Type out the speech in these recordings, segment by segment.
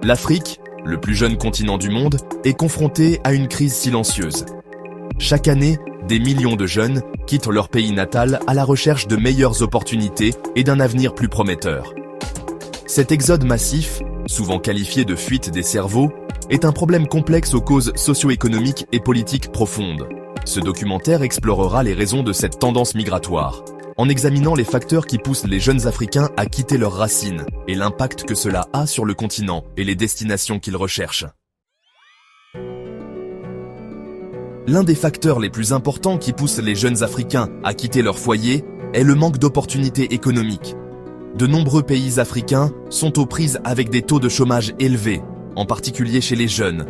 L'Afrique, le plus jeune continent du monde, est confrontée à une crise silencieuse. Chaque année, des millions de jeunes quittent leur pays natal à la recherche de meilleures opportunités et d'un avenir plus prometteur. Cet exode massif, souvent qualifié de fuite des cerveaux, est un problème complexe aux causes socio-économiques et politiques profondes. Ce documentaire explorera les raisons de cette tendance migratoire, en examinant les facteurs qui poussent les jeunes Africains à quitter leurs racines et l'impact que cela a sur le continent et les destinations qu'ils recherchent. L'un des facteurs les plus importants qui poussent les jeunes Africains à quitter leur foyer est le manque d'opportunités économiques. De nombreux pays africains sont aux prises avec des taux de chômage élevés, en particulier chez les jeunes.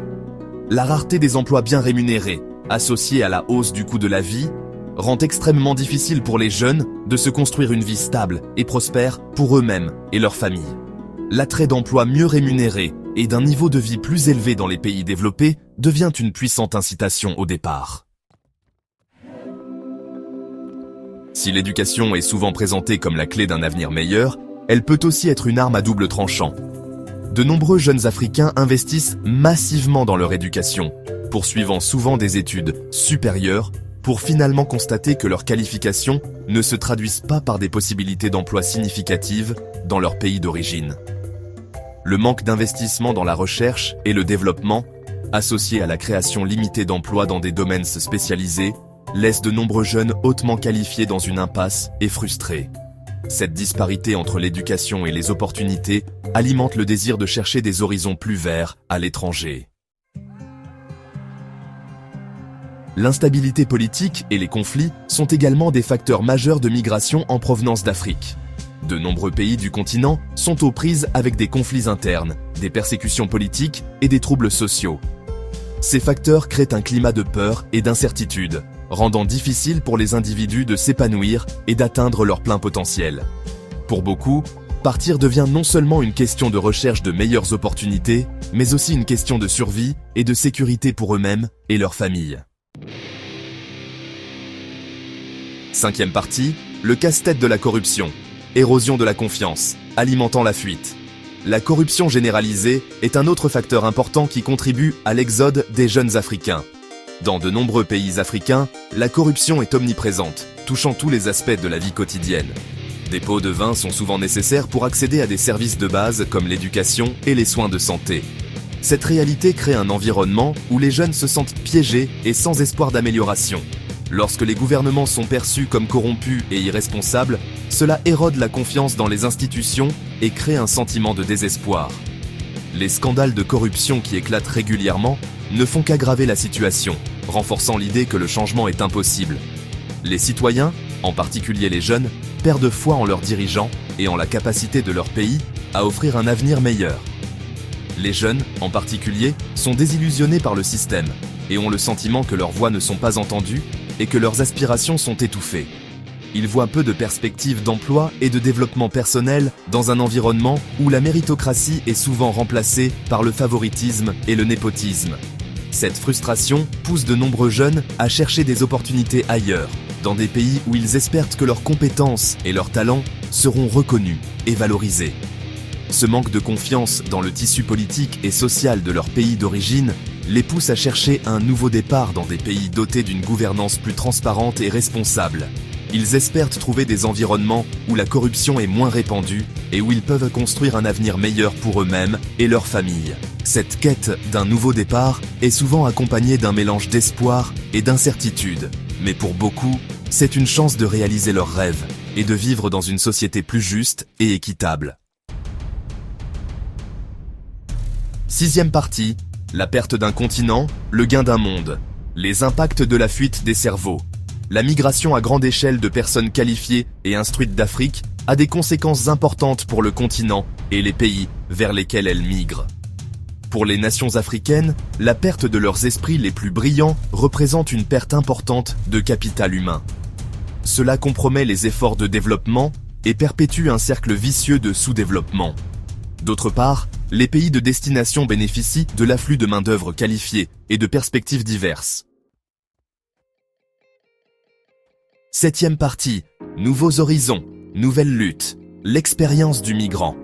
La rareté des emplois bien rémunérés, associée à la hausse du coût de la vie, rend extrêmement difficile pour les jeunes de se construire une vie stable et prospère pour eux-mêmes et leurs familles. L'attrait d'emplois mieux rémunérés et d'un niveau de vie plus élevé dans les pays développés devient une puissante incitation au départ. Si l'éducation est souvent présentée comme la clé d'un avenir meilleur, elle peut aussi être une arme à double tranchant. De nombreux jeunes Africains investissent massivement dans leur éducation, poursuivant souvent des études supérieures pour finalement constater que leurs qualifications ne se traduisent pas par des possibilités d'emploi significatives dans leur pays d'origine. Le manque d'investissement dans la recherche et le développement, associé à la création limitée d'emplois dans des domaines spécialisés, laisse de nombreux jeunes hautement qualifiés dans une impasse et frustrés. Cette disparité entre l'éducation et les opportunités alimente le désir de chercher des horizons plus verts à l'étranger. L'instabilité politique et les conflits sont également des facteurs majeurs de migration en provenance d'Afrique. De nombreux pays du continent sont aux prises avec des conflits internes, des persécutions politiques et des troubles sociaux. Ces facteurs créent un climat de peur et d'incertitude, rendant difficile pour les individus de s'épanouir et d'atteindre leur plein potentiel. Pour beaucoup, partir devient non seulement une question de recherche de meilleures opportunités, mais aussi une question de survie et de sécurité pour eux-mêmes et leurs familles. Cinquième partie, le casse-tête de la corruption. Érosion de la confiance, alimentant la fuite. La corruption généralisée est un autre facteur important qui contribue à l'exode des jeunes Africains. Dans de nombreux pays africains, la corruption est omniprésente, touchant tous les aspects de la vie quotidienne. Des pots de vin sont souvent nécessaires pour accéder à des services de base comme l'éducation et les soins de santé. Cette réalité crée un environnement où les jeunes se sentent piégés et sans espoir d'amélioration. Lorsque les gouvernements sont perçus comme corrompus et irresponsables, cela érode la confiance dans les institutions et crée un sentiment de désespoir. Les scandales de corruption qui éclatent régulièrement ne font qu'aggraver la situation, renforçant l'idée que le changement est impossible. Les citoyens, en particulier les jeunes, perdent foi en leurs dirigeants et en la capacité de leur pays à offrir un avenir meilleur. Les jeunes, en particulier, sont désillusionnés par le système et ont le sentiment que leurs voix ne sont pas entendues et que leurs aspirations sont étouffées. Ils voient peu de perspectives d'emploi et de développement personnel dans un environnement où la méritocratie est souvent remplacée par le favoritisme et le népotisme. Cette frustration pousse de nombreux jeunes à chercher des opportunités ailleurs, dans des pays où ils espèrent que leurs compétences et leurs talents seront reconnus et valorisés. Ce manque de confiance dans le tissu politique et social de leur pays d'origine les pousse à chercher un nouveau départ dans des pays dotés d'une gouvernance plus transparente et responsable. Ils espèrent trouver des environnements où la corruption est moins répandue et où ils peuvent construire un avenir meilleur pour eux-mêmes et leurs familles. Cette quête d'un nouveau départ est souvent accompagnée d'un mélange d'espoir et d'incertitude. Mais pour beaucoup, c'est une chance de réaliser leurs rêves et de vivre dans une société plus juste et équitable. Sixième partie, la perte d'un continent, le gain d'un monde. Les impacts de la fuite des cerveaux. La migration à grande échelle de personnes qualifiées et instruites d'Afrique a des conséquences importantes pour le continent et les pays vers lesquels elles migrent. Pour les nations africaines, la perte de leurs esprits les plus brillants représente une perte importante de capital humain. Cela compromet les efforts de développement et perpétue un cercle vicieux de sous-développement. D'autre part, les pays de destination bénéficient de l'afflux de main-d'œuvre qualifiée et de perspectives diverses. Septième partie, nouveaux horizons, nouvelles luttes, l'expérience du migrant.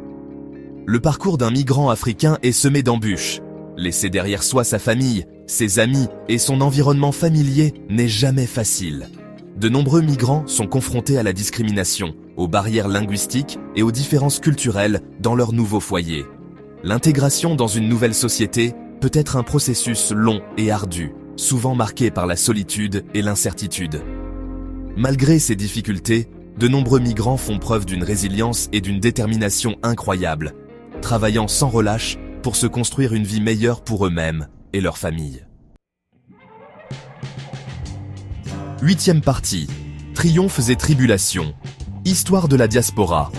Le parcours d'un migrant africain est semé d'embûches. Laisser derrière soi sa famille, ses amis et son environnement familier n'est jamais facile. De nombreux migrants sont confrontés à la discrimination, aux barrières linguistiques et aux différences culturelles dans leur nouveau foyer. L'intégration dans une nouvelle société peut être un processus long et ardu, souvent marqué par la solitude et l'incertitude. Malgré ces difficultés, de nombreux migrants font preuve d'une résilience et d'une détermination incroyables, travaillant sans relâche pour se construire une vie meilleure pour eux-mêmes et leur famille. 8e partie. Triomphes et tribulations. Histoire de la diaspora.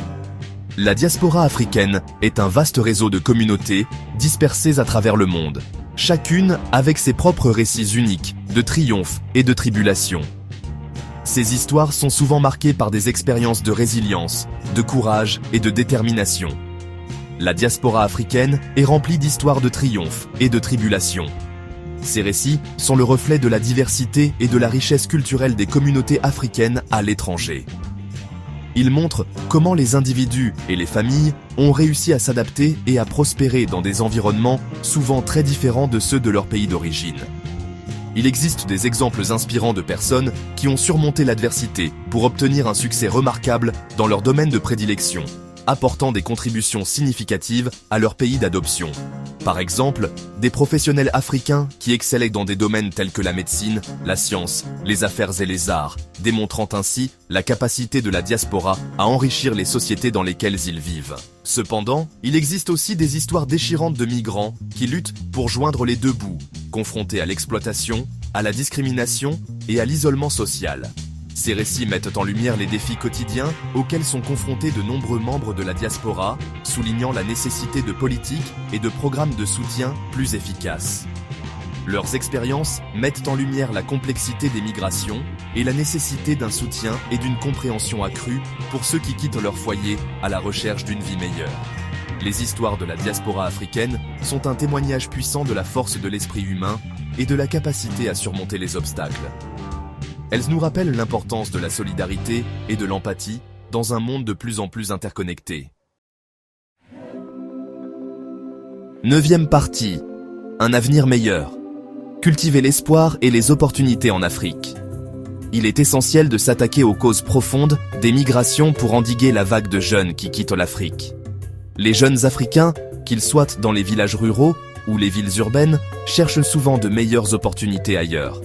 La diaspora africaine est un vaste réseau de communautés dispersées à travers le monde, chacune avec ses propres récits uniques de triomphes et de tribulations. Ces histoires sont souvent marquées par des expériences de résilience, de courage et de détermination. La diaspora africaine est remplie d'histoires de triomphes et de tribulations. Ces récits sont le reflet de la diversité et de la richesse culturelle des communautés africaines à l'étranger. Ils montrent comment les individus et les familles ont réussi à s'adapter et à prospérer dans des environnements souvent très différents de ceux de leur pays d'origine. Il existe des exemples inspirants de personnes qui ont surmonté l'adversité pour obtenir un succès remarquable dans leur domaine de prédilection, apportant des contributions significatives à leur pays d'adoption. Par exemple, des professionnels africains qui excellaient dans des domaines tels que la médecine, la science, les affaires et les arts, démontrant ainsi la capacité de la diaspora à enrichir les sociétés dans lesquelles ils vivent. Cependant, il existe aussi des histoires déchirantes de migrants qui luttent pour joindre les deux bouts, confrontés à l'exploitation, à la discrimination et à l'isolement social. Ces récits mettent en lumière les défis quotidiens auxquels sont confrontés de nombreux membres de la diaspora, soulignant la nécessité de politiques et de programmes de soutien plus efficaces. Leurs expériences mettent en lumière la complexité des migrations et la nécessité d'un soutien et d'une compréhension accrue pour ceux qui quittent leur foyer à la recherche d'une vie meilleure. Les histoires de la diaspora africaine sont un témoignage puissant de la force de l'esprit humain et de la capacité à surmonter les obstacles. Elles nous rappellent l'importance de la solidarité et de l'empathie dans un monde de plus en plus interconnecté. 9e partie. Un avenir meilleur. Cultiver l'espoir et les opportunités en Afrique. Il est essentiel de s'attaquer aux causes profondes des migrations pour endiguer la vague de jeunes qui quittent l'Afrique. Les jeunes Africains, qu'ils soient dans les villages ruraux ou les villes urbaines, cherchent souvent de meilleures opportunités ailleurs.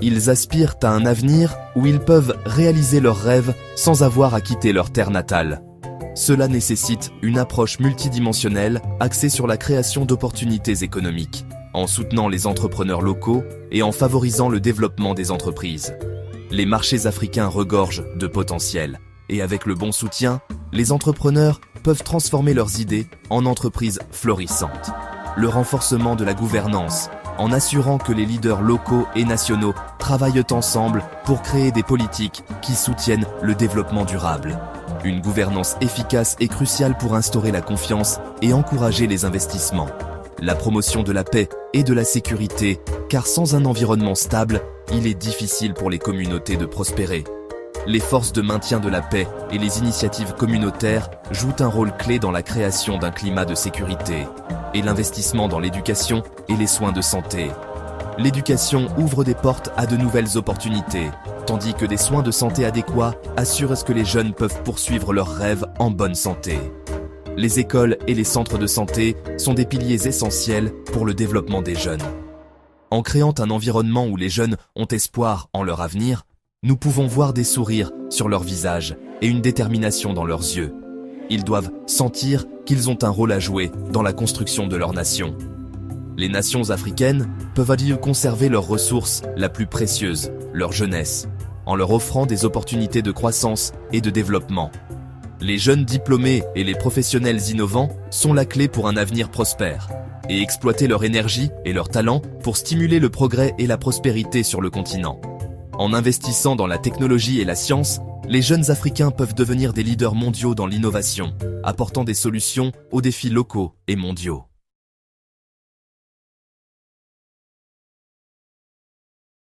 Ils aspirent à un avenir où ils peuvent réaliser leurs rêves sans avoir à quitter leur terre natale. Cela nécessite une approche multidimensionnelle axée sur la création d'opportunités économiques, en soutenant les entrepreneurs locaux et en favorisant le développement des entreprises. Les marchés africains regorgent de potentiel, et avec le bon soutien, les entrepreneurs peuvent transformer leurs idées en entreprises florissantes. Le renforcement de la gouvernance, en assurant que les leaders locaux et nationaux travaillent ensemble pour créer des politiques qui soutiennent le développement durable. Une gouvernance efficace est cruciale pour instaurer la confiance et encourager les investissements. La promotion de la paix et de la sécurité, car sans un environnement stable, il est difficile pour les communautés de prospérer. Les forces de maintien de la paix et les initiatives communautaires jouent un rôle clé dans la création d'un climat de sécurité et l'investissement dans l'éducation et les soins de santé. L'éducation ouvre des portes à de nouvelles opportunités, tandis que des soins de santé adéquats assurent que les jeunes peuvent poursuivre leurs rêves en bonne santé. Les écoles et les centres de santé sont des piliers essentiels pour le développement des jeunes. En créant un environnement où les jeunes ont espoir en leur avenir, nous pouvons voir des sourires sur leurs visages et une détermination dans leurs yeux. Ils doivent sentir qu'ils ont un rôle à jouer dans la construction de leur nation. Les nations africaines peuvent conserver leurs ressources la plus précieuse, leur jeunesse, en leur offrant des opportunités de croissance et de développement. Les jeunes diplômés et les professionnels innovants sont la clé pour un avenir prospère, et exploiter leur énergie et leur talent pour stimuler le progrès et la prospérité sur le continent. En investissant dans la technologie et la science, les jeunes Africains peuvent devenir des leaders mondiaux dans l'innovation, apportant des solutions aux défis locaux et mondiaux.